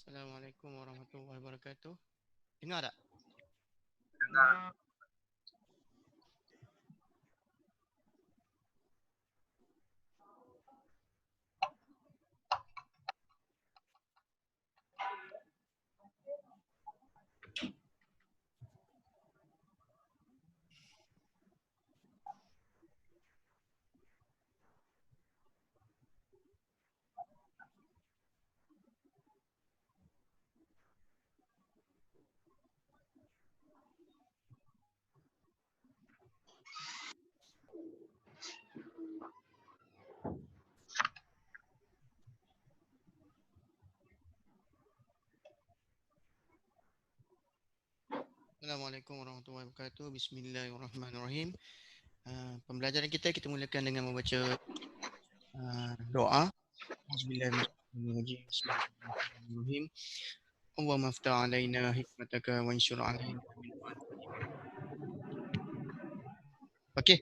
Assalamualaikum warahmatullahi wabarakatuh. Dengar tak? Assalamualaikum warahmatullahi wabarakatuh. Bismillahirrahmanirrahim. Pembelajaran kita mulakan dengan membaca doa. Bismillahirrahmanirrahim. Allahumma aftah alaina hikmataka wa ansyur alaina. Okey.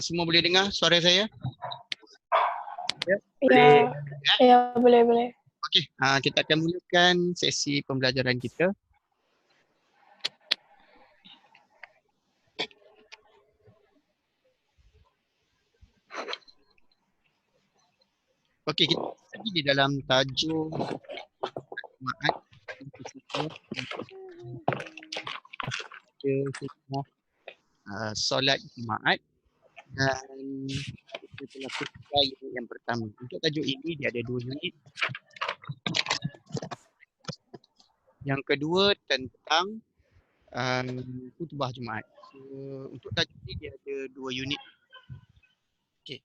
Semua boleh dengar suara saya? Ya, boleh. Okey, kita akan mulakan sesi pembelajaran kita. Okey, kita lagi di dalam tajuk Jumaat. Solat Jumaat dan kita telah selesai unit yang pertama. Untuk tajuk ini dia ada 2 unit. Yang kedua tentang khutbah Jumaat. So, untuk tajuk ini dia ada 2 unit. Okey.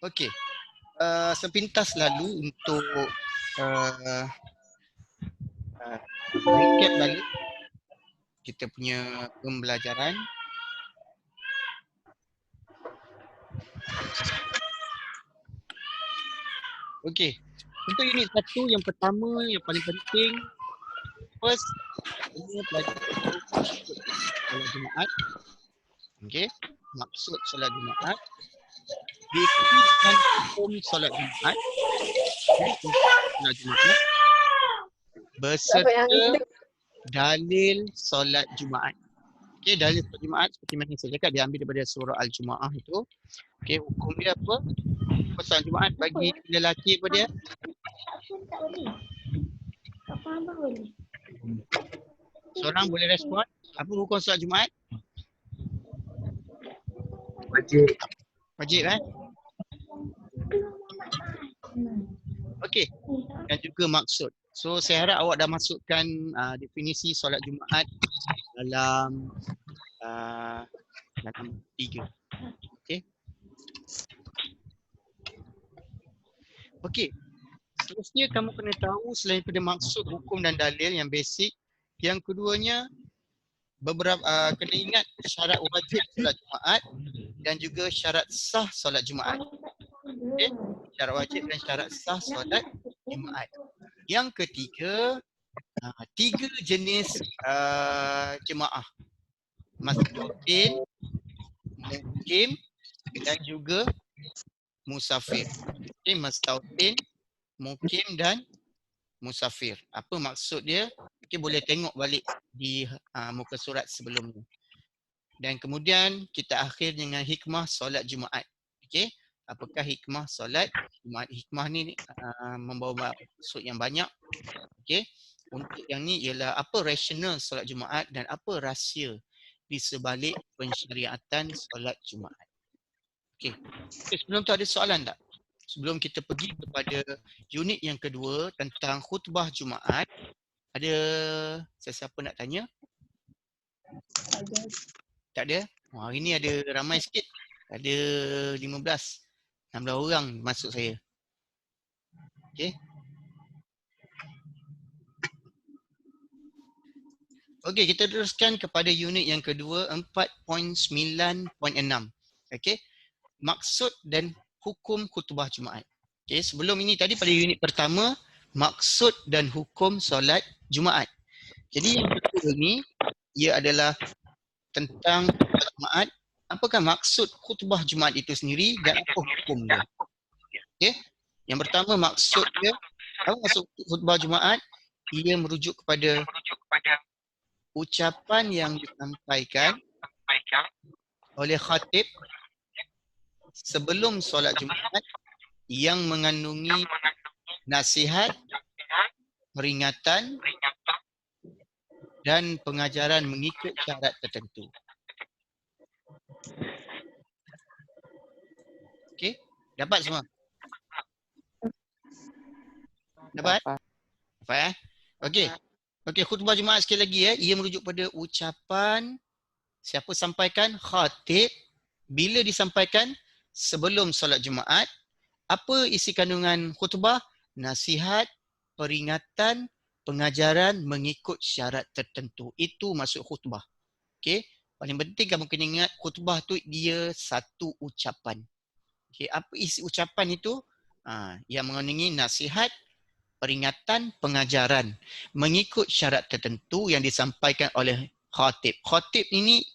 Okey. Sepintas lalu untuk recap balik kita punya pembelajaran. Okey. Untuk unit 1 yang pertama yang paling penting, first ini pelajaran solat Jumaat. Okey. Maksud solat Jumaat. Definisikan hukum solat Jumaat. Solat Jumaat beserta dalil solat Jumaat. Okey, dalil solat Jumaat seperti mana saya cakap dia ambil daripada surah Al-Jumaah itu. Okey, hukum dia apa? Solat Jumaat bagi lelaki apa dia? Seorang boleh respon? Apa hukum solat Jumaat? Wajib Okey. Dan juga maksud. So saya harap awak dah masukkan definisi solat Jumaat dalam 3. Okey. Okey. Seterusnya kamu kena tahu selain pada maksud, hukum dan dalil yang basic, yang keduanya beberapa kena ingat syarat wajib solat Jumaat dan juga syarat sah solat Jumaat. Okey. Syarat wajib dan syarat sah solat Jumaat. Yang ketiga, 3 jenis jemaah. Masjidin, mukim dan juga musafir. Okey, masjidin, mukim dan musafir. Apa maksud dia? Okey, boleh tengok balik di muka surat sebelum ni. Dan kemudian kita akhir dengan hikmah solat Jumaat. Okey, apakah hikmah solat Jumaat? Hikmah ni membawa maksud yang banyak. Okey, untuk yang ni ialah apa rasional solat Jumaat dan apa rahsia di sebalik pensyariatan solat Jumaat. Okey, sebelum tu ada soalan tak? Sebelum kita pergi kepada unit yang kedua tentang khutbah Jumaat, ada sesiapa nak tanya? Tak ada? Hari ni ada ramai sikit. Ada 15 orang masuk saya. Okey. Okey, kita teruskan kepada unit yang kedua 4.9.6. Okey. Maksud dan hukum khutbah Jumaat. Okey, sebelum ini tadi pada unit pertama, maksud dan hukum solat Jumaat. Jadi yang kedua ni ia adalah tentang khutbah Jumaat. Apakah maksud khutbah Jumaat itu sendiri dan apa hukum dia? Okey. Yang pertama maksud dia, apa maksud khutbah Jumaat? Ia merujuk kepada ucapan yang disampaikan oleh khatib sebelum solat Jumaat yang mengandungi nasihat, peringatan dan pengajaran mengikut syarat tertentu. Okey, dapat semua? Dapat? Dapat Okey. Okey, khutbah Jumaat sekali lagi ia merujuk pada ucapan siapa sampaikan? Khatib. Bila disampaikan? Sebelum solat Jumaat. Apa isi kandungan khutbah? Nasihat, peringatan, pengajaran mengikut syarat tertentu. Itu maksud khutbah. Okey. Paling penting kamu kena ingat khutbah tu dia satu ucapan. Okey, apa isi ucapan itu? Yang mengandungi nasihat, peringatan, pengajaran mengikut syarat tertentu yang disampaikan oleh khatib. Khatib ini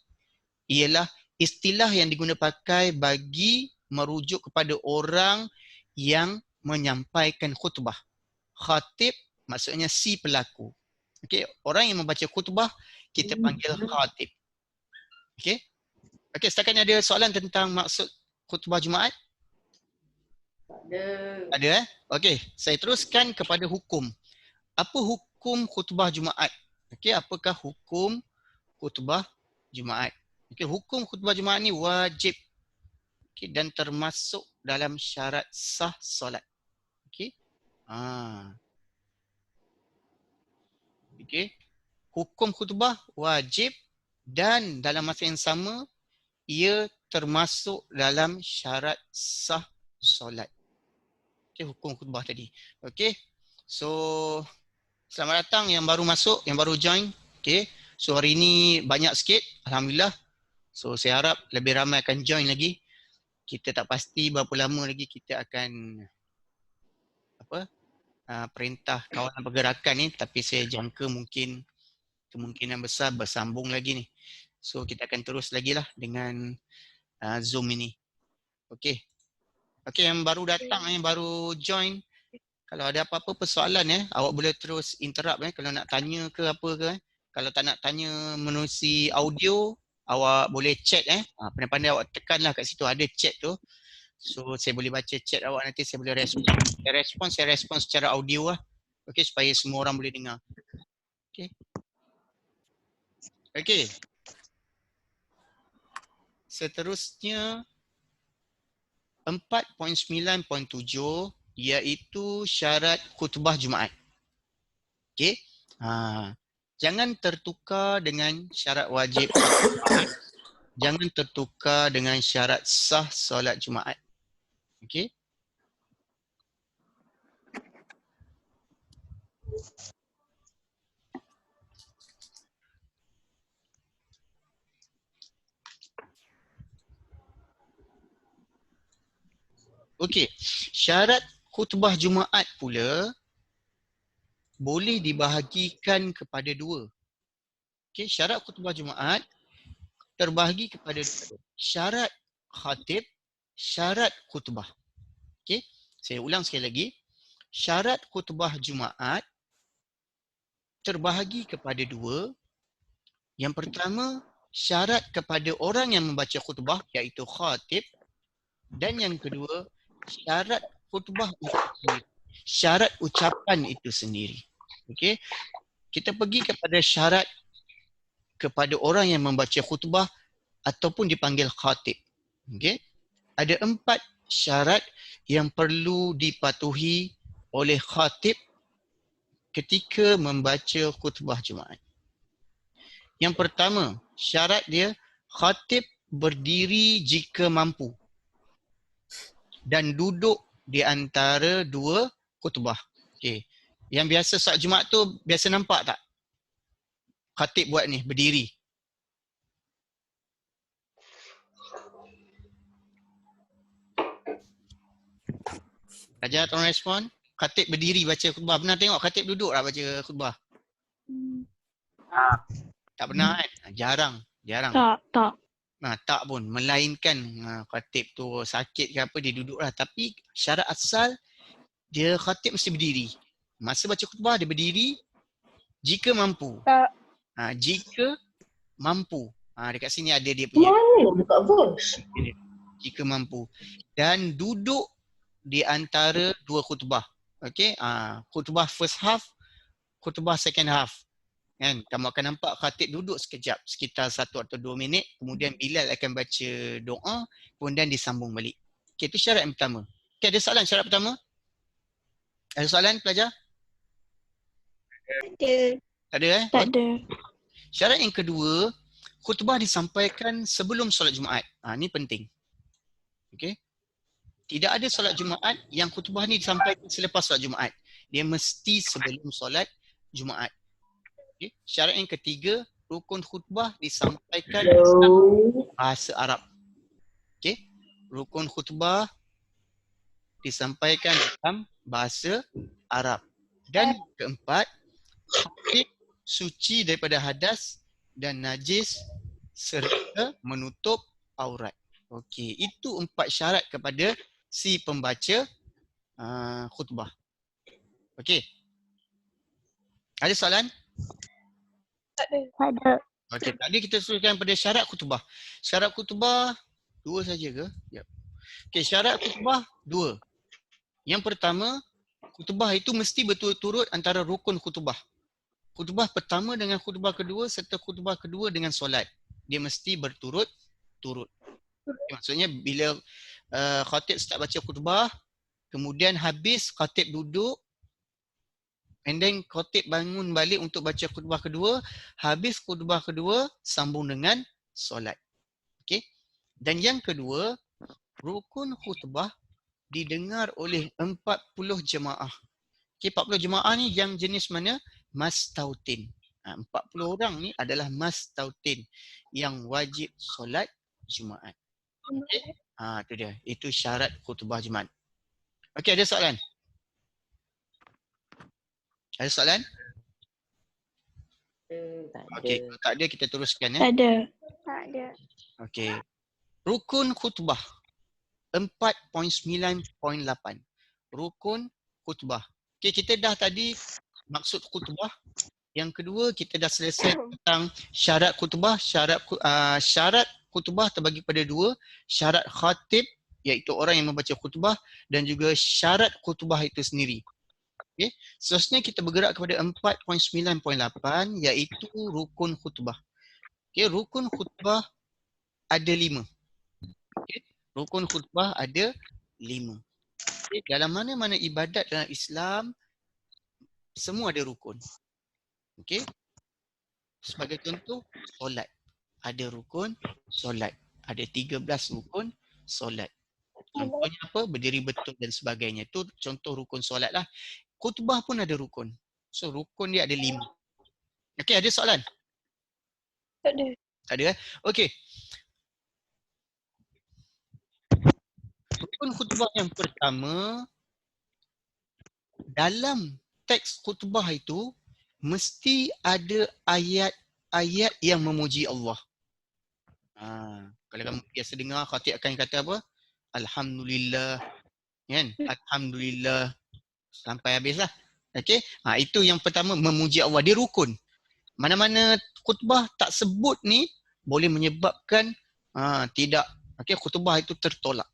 ialah istilah yang digunakan pakai bagi merujuk kepada orang yang menyampaikan khutbah. Khatib maksudnya si pelaku. Okey, orang yang membaca khutbah kita panggil khatib. Okey? Okey, setakat ni ada soalan tentang maksud khutbah Jumaat? Ada Okey, saya teruskan kepada hukum. Apa hukum khutbah Jumaat? Okey, apakah hukum khutbah Jumaat? Okey, hukum khutbah Jumaat ni wajib, okey, dan termasuk dalam syarat sah solat. Okey. Okey. Hukum khutbah wajib dan dalam masa yang sama ia termasuk dalam syarat sah solat. Okey, hukum khutbah tadi. Okey. So selamat datang yang baru masuk, yang baru join. Okey. So hari ini banyak sikit, alhamdulillah. So saya harap lebih ramai akan join lagi. Kita tak pasti berapa lama lagi kita akan perintah kawalan pergerakan ni, tapi saya jangka mungkin kemungkinan besar bersambung lagi ni. So kita akan terus lagi lah dengan Zoom ini. Okey. Okey, yang baru datang, yang baru join, kalau ada apa-apa persoalan awak boleh terus interrupt kalau nak tanya ke apa ke. Kalau tak nak tanya menerusi audio, awak boleh chat pandai-pandai awak tekanlah kat situ ada chat tu. So saya boleh baca chat awak, nanti saya boleh respon. Saya respon secara audio lah. Okey, supaya semua orang boleh dengar. Okey. Okey. Seterusnya 4.9.7 iaitu syarat khutbah Jumaat. Okey. Jangan tertukar dengan syarat wajib Jumaat. Jangan tertukar dengan syarat sah solat Jumaat. Okey. Okey. Syarat khutbah Jumaat pula boleh dibahagikan kepada dua. Okey, syarat khutbah Jumaat terbahagi kepada syarat khatib, syarat khutbah. Okey, saya ulang sekali lagi. Syarat khutbah Jumaat terbahagi kepada dua. Yang pertama, syarat kepada orang yang membaca khutbah iaitu khatib, dan yang kedua, syarat khutbah itu sendiri. Syarat ucapan itu sendiri. Okey. Kita pergi kepada syarat kepada orang yang membaca khutbah ataupun dipanggil khatib. Okey. Ada 4 syarat yang perlu dipatuhi oleh khatib ketika membaca khutbah Jumaat. Yang pertama, syarat dia khatib berdiri jika mampu dan duduk di antara dua khutbah. Okey. Yang biasa saat Jumaat tu biasa nampak tak? Khatib buat ni, berdiri. Raja tolong respon. Khatib berdiri baca khutbah. Pernah tengok khatib duduk tak baca khutbah? Tak pernah kan? Jarang. Tak. Tak pun. Melainkan khatib tu sakit ke apa, dia duduk lah. Tapi syarat asal, dia khatib mesti berdiri. Masa baca khutbah, dia berdiri jika mampu. Tak. Jika mampu. Dekat sini ada dia punya. Mana buka voice? Jika mampu. Dan duduk di antara dua khutbah. Okey, khutbah first half, khutbah second half. Kan, kamu akan nampak khatib duduk sekejap, sekitar 1 atau 2 minit, kemudian Bilal akan baca doa, kemudian disambung balik. Okey, itu syarat yang pertama. Okey, ada soalan syarat pertama? Ada soalan pelajar? Tak ada Tak ada. Syarat yang kedua, khutbah disampaikan sebelum solat Jumaat. Ni penting. Okey. Tidak ada solat Jumaat yang khutbah ni disampaikan selepas solat Jumaat. Dia mesti sebelum solat Jumaat. Okay. Syarat yang ketiga, rukun khutbah disampaikan dalam bahasa Arab. Okey. Rukun khutbah disampaikan dalam bahasa Arab. Dan keempat, khatib suci daripada hadas dan najis serta menutup aurat. Okey, itu 4 syarat kepada si pembaca khutbah. Okey. Ada soalan? Tak ada. Okey, tadi kita teruskan pada syarat khutbah. Syarat khutbah 2 saja ke? Yep. Okey, syarat khutbah 2. Yang pertama, khutbah itu mesti berturut-turut antara rukun khutbah. Khutbah pertama dengan khutbah kedua serta khutbah kedua dengan solat. Dia mesti berturut-turut. Okay, maksudnya bila khatib start baca khutbah, kemudian habis khatib duduk, and then khatib bangun balik untuk baca khutbah kedua, habis khutbah kedua sambung dengan solat. Okey. Dan yang kedua, rukun khutbah didengar oleh 40 jemaah. Okey, 40 jemaah ni yang jenis mana? Mastautin. 40 orang ni adalah mastautin yang wajib solat Jumaat. Okey. Itu dia. Itu syarat khutbah Jumaat. Okey, ada soalan? Ada soalan? Okey, kalau tak ada kita teruskan ya. Tak ada. Okey. Rukun khutbah 4.9.8. Rukun khutbah. Okey, kita dah tadi maksud khutbah. Yang kedua, kita dah selesai tentang syarat khutbah. Syarat khutbah terbagi pada 2. Syarat khatib, iaitu orang yang membaca khutbah, dan juga syarat khutbah itu sendiri. Okay. Seterusnya kita bergerak kepada 4.9.8, iaitu rukun khutbah. Okay. Rukun khutbah ada 5. Okay. Rukun khutbah ada 5. Okay. Dalam mana-mana ibadat dalam Islam, semua ada rukun. Okey. Sebagai contoh, solat. Ada rukun solat. Ada 13 rukun solat. Contohnya apa? Berdiri betul dan sebagainya. Itu contoh rukun solat lah. Khutbah pun ada rukun. So rukun dia ada 5. Okey, ada soalan? Tak ada. Tak ada eh? Okey. Rukun khutbah yang pertama, dalam teks khutbah itu mesti ada ayat-ayat yang memuji Allah. Kalau kamu biasa dengar, khatib akan kata apa? Alhamdulillah. Kan? Alhamdulillah. Sampai habis lah. Okay? Itu yang pertama, memuji Allah. Dia rukun. Mana-mana khutbah tak sebut ni, boleh menyebabkan tidak. Okay? Khutbah itu tertolak.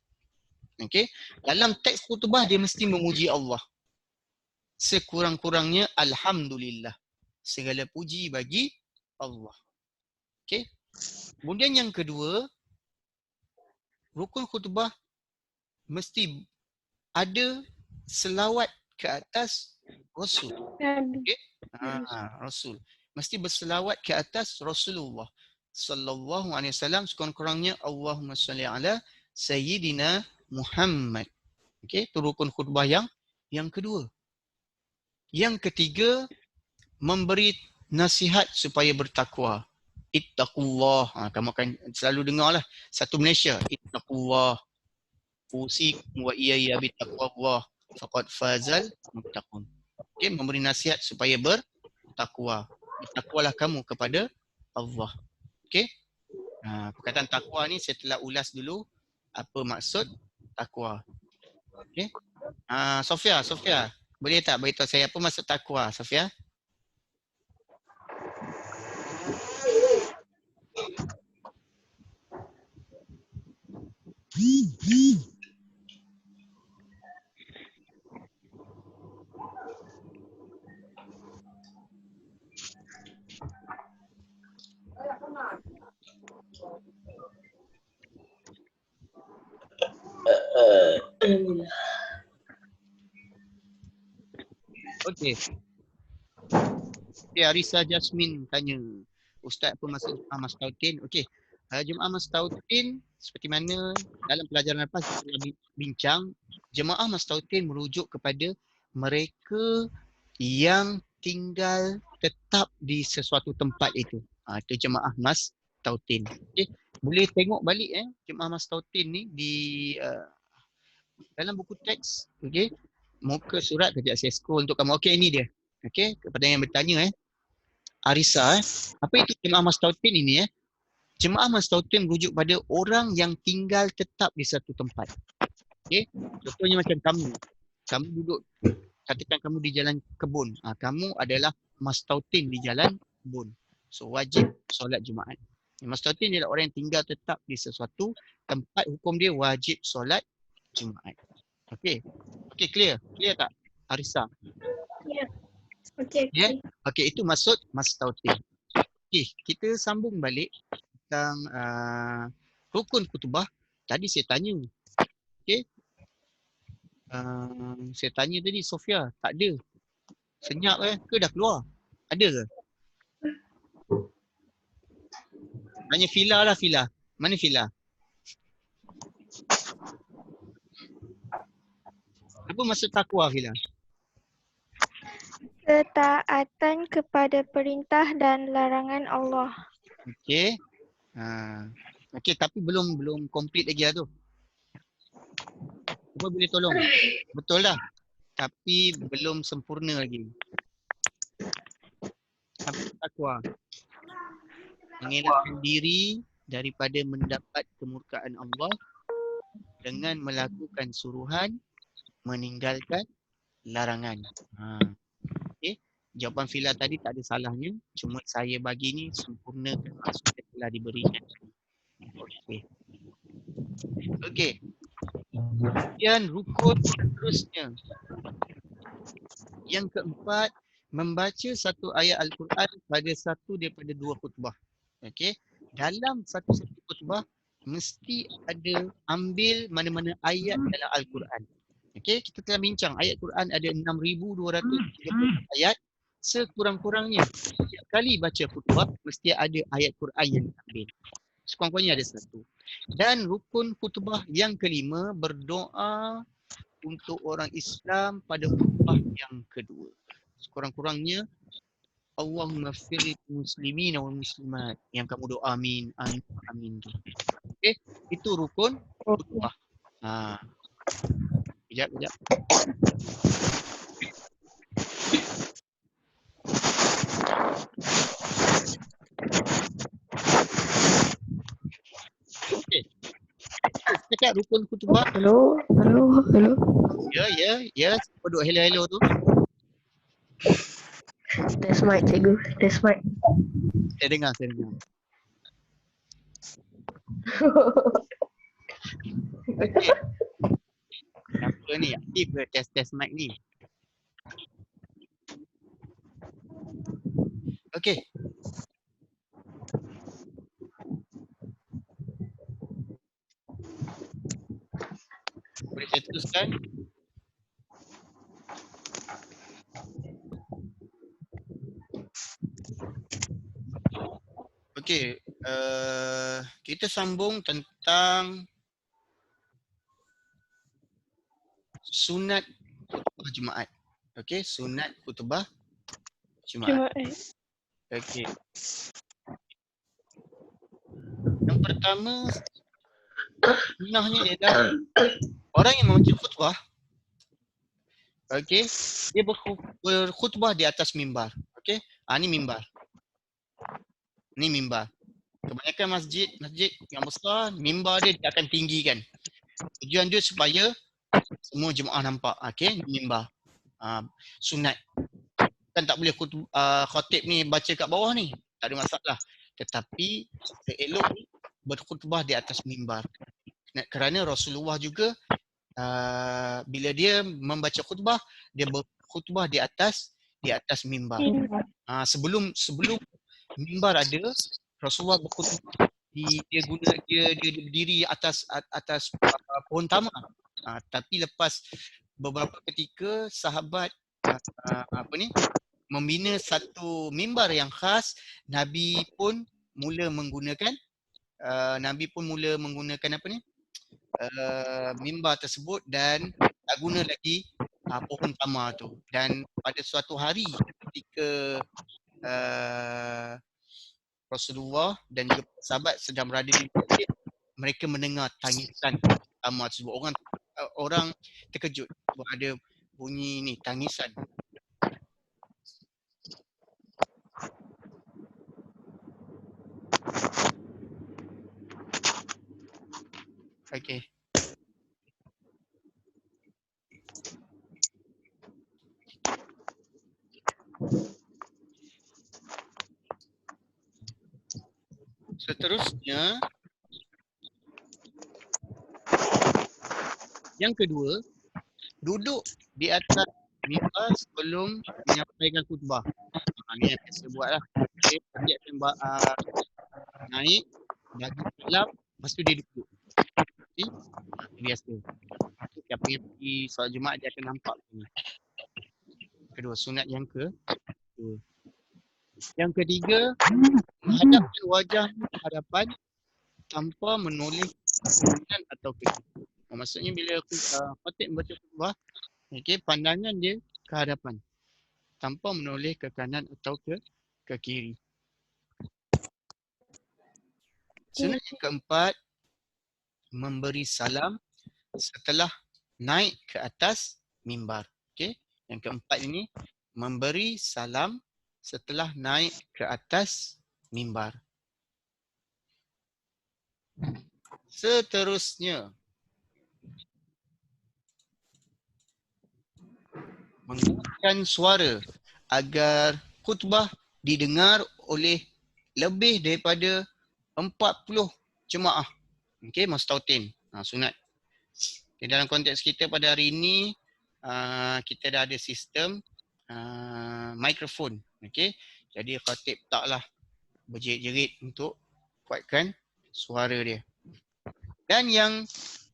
Okay? Dalam teks khutbah, dia mesti memuji Allah. Sekurang-kurangnya, Alhamdulillah. Segala puji bagi Allah. Okey. Kemudian yang kedua, rukun khutbah mesti ada selawat ke atas Rasul. Okey. Rasul. Mesti berselawat ke atas Rasulullah sallallahu alaihi wasallam, sekurang-kurangnya Allahumma salli ala sayyidina Muhammad. Okey, itu rukun khutbah yang kedua. Yang ketiga, memberi nasihat supaya bertakwa. Ittaqullah. Kamu akan selalu dengar lah. Satu Malaysia. Ittaqullah. Usikum wa iyaya bittaqwallah. Faqad fazal muttaqun. Okay, memberi nasihat supaya bertakwa. Bertakwalah kamu kepada Allah. Okey? Perkataan takwa ni saya telah ulas dulu apa maksud takwa. Okey? Sofia, boleh tak beritahu saya apa maksud takwa, Sofia? Okey. Okay, Arisa Jasmine tanya, Ustaz apa maksud Jemaah Mastautin? Okey, Jemaah Mastautin seperti mana dalam pelajaran lepas kita telah bincang, Jemaah Mastautin merujuk kepada mereka yang tinggal tetap di sesuatu tempat itu. Itu Jemaah Mastautin. Okey, boleh tengok balik Jemaah Mastautin ni di dalam buku teks, okey. Muka surat kejap saya scroll untuk kamu. Okey, ini dia. Okey, kepada yang bertanya Arisa, apa itu Jemaah Mastautin ini Jemaah Mastautin merujuk pada orang yang tinggal tetap di satu tempat. Okey, contohnya macam kamu. Kamu duduk, katakan kamu di jalan kebun. Kamu adalah Mastautin di jalan kebun. So wajib solat Jumaat. Mastautin adalah orang yang tinggal tetap di sesuatu tempat, hukum dia wajib solat Jumaat. Okey. Okey, clear? Clear tak Arisa? Ya. Okey. Ya? Okey, itu maksud Mastautin. Okey, kita sambung balik tentang rukun kutubah. Tadi saya tanya. Okey. Saya tanya tadi Sofia, tak ada. Senyap ke dah keluar? Ada ke? Tanya Fila lah, Fila. Mana Fila? Apa maksud takwa, Fila? Ketaatan kepada perintah dan larangan Allah. Okey. Okey, tapi belum complete lagi lah tu. Cuba boleh tolong? Betul lah. Tapi belum sempurna lagi. Apa takwa? Mengelakkan diri daripada mendapat kemurkaan Allah dengan melakukan suruhan, meninggalkan larangan. Okey. Jawapan Fila tadi tak ada salahnya. Cuma saya bagi ni sempurnakan maksud yang telah diberikan. Okey. Okey. Kemudian rukun seterusnya. Yang keempat, membaca satu ayat Al-Quran pada satu daripada dua khutbah. Okey. Dalam satu khutbah mesti ada ambil mana-mana ayat dalam Al-Quran. Okey, kita telah bincang ayat Quran ada 6,230 ayat. Sekurang-kurangnya setiap kali baca khutbah mesti ada ayat Quran yang diambil. Sekurang-kurangnya ada satu. Dan rukun khutbah yang kelima, berdoa untuk orang Islam pada khutbah yang kedua. Sekurang-kurangnya Allahumma firli muslimin wal muslimat. Yang kamu doa amin, amin, amin. Okey, itu rukun khutbah. Kejap. Okey. Cakap rukun khutbah. Hello. Ya. Siapa duk hello tu? Test mic, cikgu. Test mic. Saya dengar. Okey. Apa ni? Aktif ke test mic ni? Okey. Boleh saya teruskan? Okey. Kita sambung tentang sunat khutbah Jumaat. Okey, sunat khutbah Jumaat. Okey. Yang pertama, sunnahnya ialah orang yang membaca khutbah, okey, dia berkhutbah di atas mimbar. Okey, ni mimbar. Ni mimbar. Kebanyakan masjid yang besar, mimbar dia akan tinggikan. Tujuan dia supaya semua jemaah nampak. Okey, mimbar. Sunat. Kan tak boleh khatib ni baca kat bawah ni. Tak ada masalah. Tetapi seelok berkhutbah di atas mimbar. Kerana Rasulullah juga bila dia membaca khutbah, dia berkhutbah di atas mimbar. Sebelum mimbar ada, Rasulullah berkhutbah dia berdiri atas pohon tamar. Tapi lepas beberapa ketika sahabat membina satu mimbar yang khas, Nabi pun mula menggunakan mimbar tersebut dan tak guna lagi pohon tamar tu. Dan pada suatu hari ketika Rasulullah dan juga sahabat sedang berada di masjid, mereka mendengar tangisan tamar tersebut. Orang terkejut sebab ada bunyi ni, tangisan. Okey. Seterusnya, yang kedua, duduk di atas mimbar sebelum menyampaikan khutbah. Ni yang biasa buat lah. Okay, dia akan naik, bagi salam, lepas tu dia duduk. Okay? Biasa. Siapa yang pergi solat Jumaat dia akan nampak ni. Kedua, sunat yang kedua. Yang ketiga, menghadapkan wajah ke hadapan tanpa menoleh kanan atau ke kiri. Maksudnya bila khatib membaca khutbah, okay, pandangan dia ke hadapan tanpa menoleh ke kanan atau ke kiri. Sunat yang keempat, memberi salam setelah naik ke atas mimbar. Okay? Yang keempat ini, memberi salam setelah naik ke atas mimbar. Seterusnya, menguatkan suara agar khutbah didengar oleh lebih daripada 40 jemaah. Okey, mustautin. Sunat. Okay, dalam konteks kita pada hari ini, kita dah ada sistem mikrofon. Okey. Jadi khatib taklah berjerit-jerit untuk kuatkan suara dia. Dan yang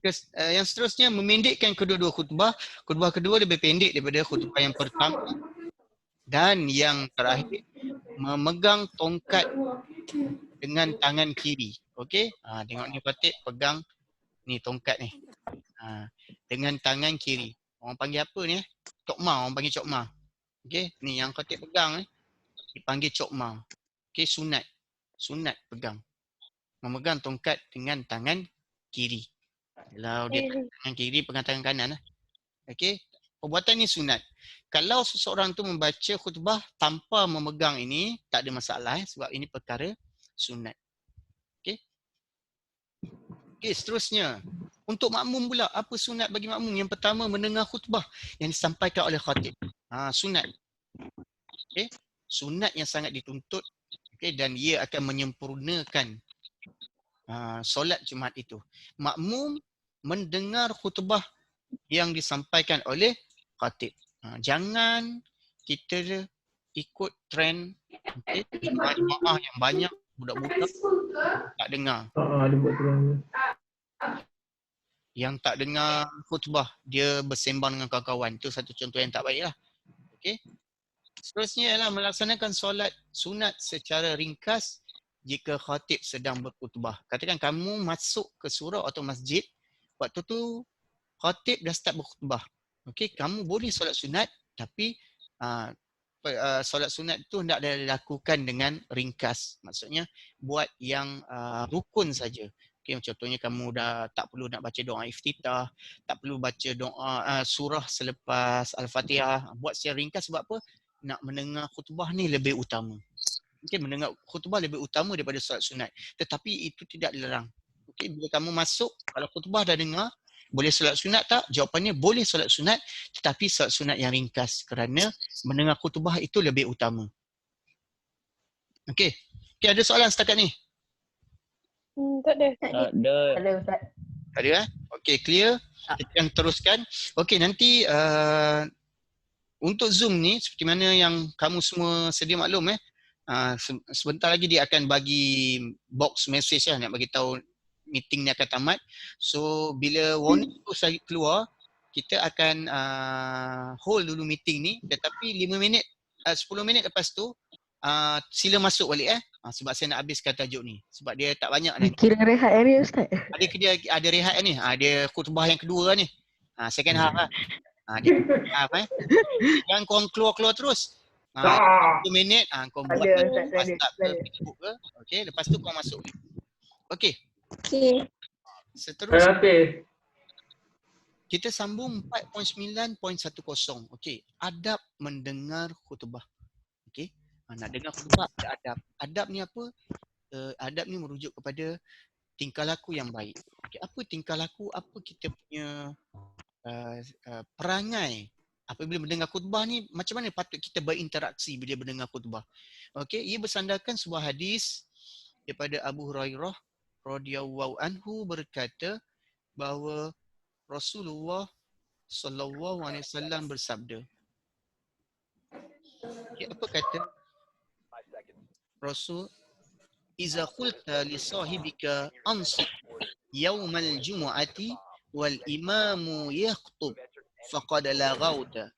seterusnya, memendekkan kedua-dua khutbah. Khutbah kedua lebih pendek daripada khutbah yang pertama. Dan yang terakhir, memegang tongkat dengan tangan kiri. Okey? Tengok ni khatib pegang ni tongkat ni. Dengan tangan kiri. Orang panggil apa ni? Cokma, orang panggil cokma. Okey, ni yang khatib pegang ni dipanggil cokma. Okey, sunat. Sunat pegang. Memegang tongkat dengan tangan kiri. Kalau dia tangan kiri, pegang tangan kanan lah. Okey, perbuatan ni sunat. Kalau seseorang tu membaca khutbah tanpa memegang ini, tak ada masalah sebab ini perkara sunat. Okey. Okey, seterusnya. Untuk makmum pula, apa sunat bagi makmum? Yang pertama, mendengar khutbah yang disampaikan oleh khatib. Sunat. Okey. Sunat yang sangat dituntut. Okey, dan ia akan menyempurnakan solat Jumaat itu. Makmum mendengar khutbah yang disampaikan oleh khatib. Jangan kita ikut trend jemaah yang banyak budak-budak tak dengar. Yang tak dengar khutbah, dia bersembang dengan kawan-kawan. Itu satu contoh yang tak baik lah. Okay. Seterusnya ialah melaksanakan solat sunat secara ringkas jika khatib sedang berkhutbah. Katakan kamu masuk ke surau atau masjid, waktu tu khatib dah start berkhutbah. Okay, kamu boleh solat sunat, tapi solat sunat tu hendak dilakukan dengan ringkas. Maksudnya buat yang rukun saja. Okay, contohnya kamu dah tak perlu nak baca doa iftitah, tak perlu baca doa surah selepas Al-Fatihah. Buat secara ringkas sebab apa? Nak mendengar khutbah ni lebih utama. Okey, mendengar khutbah lebih utama daripada solat sunat. Tetapi itu tidak dilarang. Okey, bila kamu masuk, kalau khutbah dah dengar, boleh solat sunat tak? Jawapannya boleh solat sunat, tetapi solat sunat yang ringkas kerana mendengar khutbah itu lebih utama. Okey. Okey, ada soalan setakat ni? Tak ada. Tak ada. Tak ada Ustaz. Tak ada? Okey, clear. Kita akan teruskan. Okey, nanti untuk Zoom ni, seperti mana yang kamu semua sedia maklum sebentar lagi dia akan bagi box message lah, nak bagi tahu meeting ni akan tamat. So bila warning tu saya keluar, kita akan hold dulu meeting ni, tetapi 5 minit 10 minit lepas tu sila masuk balik sebab saya nak habiskan tajuk ni sebab dia tak banyak nanti. Kira rehat area Ustaz. Dia ada rehat ni. Dia khutbah yang kedua ni. Second half lah. Dia second half Jangan korang keluar-keluar terus. 10 minit kau buat WhatsApp ke Facebook ke. Okey, lepas tu kau masuk. Okey. Okey. Seterusnya kita sambung 4.9.10. Okey, adab mendengar khutbah. Okey. Nak dengar khutbah ada adab. Adab ni apa? Adab ni merujuk kepada tingkah laku yang baik. Okay, apa tingkah laku, apa kita punya perangai apabila mendengar khutbah ni, macam mana patut kita berinteraksi bila mendengar khutbah. Okey, ia bersandarkan sebuah hadis daripada Abu Hurairah radhiyallahu anhu berkata bahawa Rasulullah sallallahu alaihi wasallam bersabda. Okay, apa kata Rasul? Iza qulta li sahibika ansit yawmal jumu'ati wal imamu yakhutub faqad laghawta.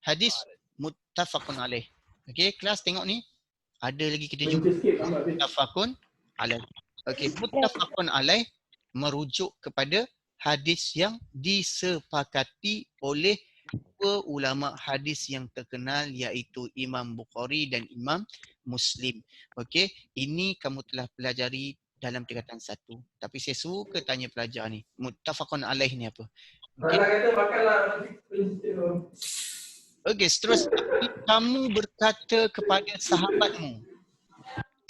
Hadis muttafaqun alaih. Okey, kelas tengok ni. Ada lagi kita jumpa muttafaqun alaih. Okey, muttafaqun alaih merujuk kepada hadis yang disepakati oleh dua ulama hadis yang terkenal iaitu Imam Bukhari dan Imam Muslim. Okey, ini kamu telah pelajari dalam tingkatan 1. Tapi saya suka tanya pelajar ni, muttafaqun alaih ni apa? Okey. Okey, seterusnya kamu berkata kepada sahabatmu,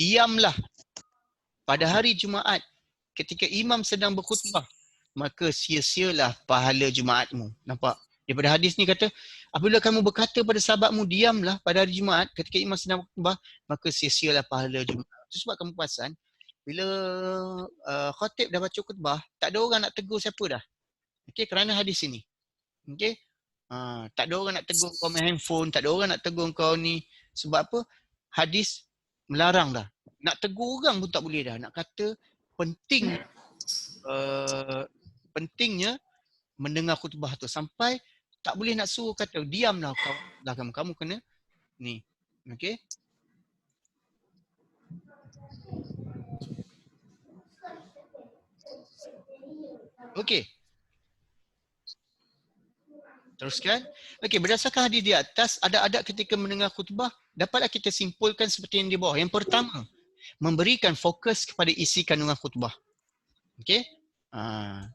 diamlah pada hari Jumaat ketika imam sedang berkhutbah, maka sia-sialah pahala Jumaatmu. Nampak? Daripada hadis ni kata, apabila kamu berkata pada sahabatmu, diamlah pada hari Jumaat ketika imam sedang berkhutbah, maka sia-sialah pahala Jumaat. Itu sebab kamu perasan, bila khatib dah baca khutbah, tak ada orang nak tegur siapa dah. Okey, kerana hadis ini. Okey? Tak ada orang nak tegur kau main handphone, tak ada orang nak tegur kau ni. Sebab apa? Hadis melarang dah. Nak tegur orang pun tak boleh dah. Nak kata pentingnya mendengar khutbah tu sampai tak boleh nak suruh kata diamlah kamu kena ni. Okey? Okey. Teruskan. Okey, berdasarkan hadis di atas, ada adab ketika mendengar khutbah, dapatlah kita simpulkan seperti yang di bawah. Yang pertama, memberikan fokus kepada isi kandungan khutbah. Okey?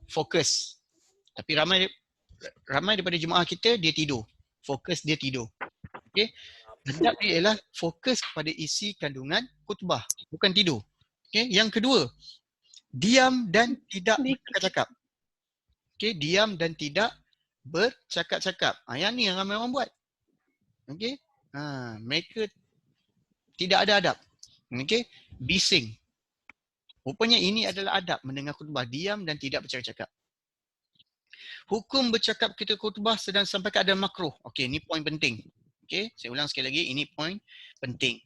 Fokus. Tapi ramai daripada jemaah kita, dia tidur. Fokus dia tidur. Okey? Adab dia ialah fokus kepada isi kandungan khutbah, bukan tidur. Okey? Yang kedua, diam dan tidak bercakap-cakap. Okey, diam dan tidak bercakap-cakap. Yang ni yang ramai orang buat. Okey? Mereka tidak ada adab. Okey? Bising. Rupanya ini adalah adab mendengar khutbah, diam dan tidak bercakap-cakap. Hukum bercakap ketika khutbah sedang sampai keadaan makruh. Okey, ini poin penting. Okey, saya ulang sekali lagi, ini poin penting.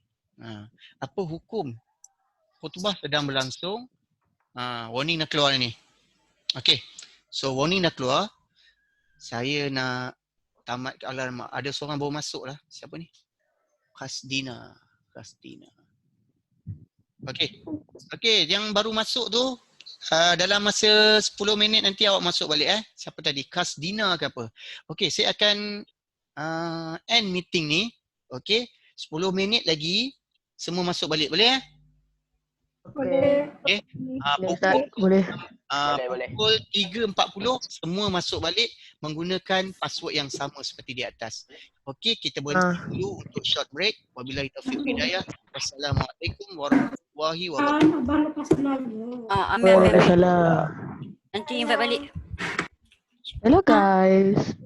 Apa hukum khutbah sedang berlangsung? Warning nak keluar ni. Okey, so warning nak keluar. Saya nak tamat alarm. Ada seorang baru masuk lah. Siapa ni? Kasdina. Okey, yang baru masuk tu dalam masa 10 minit nanti awak masuk balik Siapa tadi? Kasdina ke apa? Okey, saya akan end meeting ni. Okey, 10 minit lagi semua masuk balik. Boleh Boleh. Okey. Boleh. Boleh. Pukul 3.40 semua masuk balik menggunakan password yang sama seperti di atas. Okey, kita berhenti dulu untuk short break. Wabillahi taufiq hidayah. Wassalamualaikum warahmatullahi wabarakatuh. Ambil. Waalaikumsalam. Nanti invite balik. Hello guys.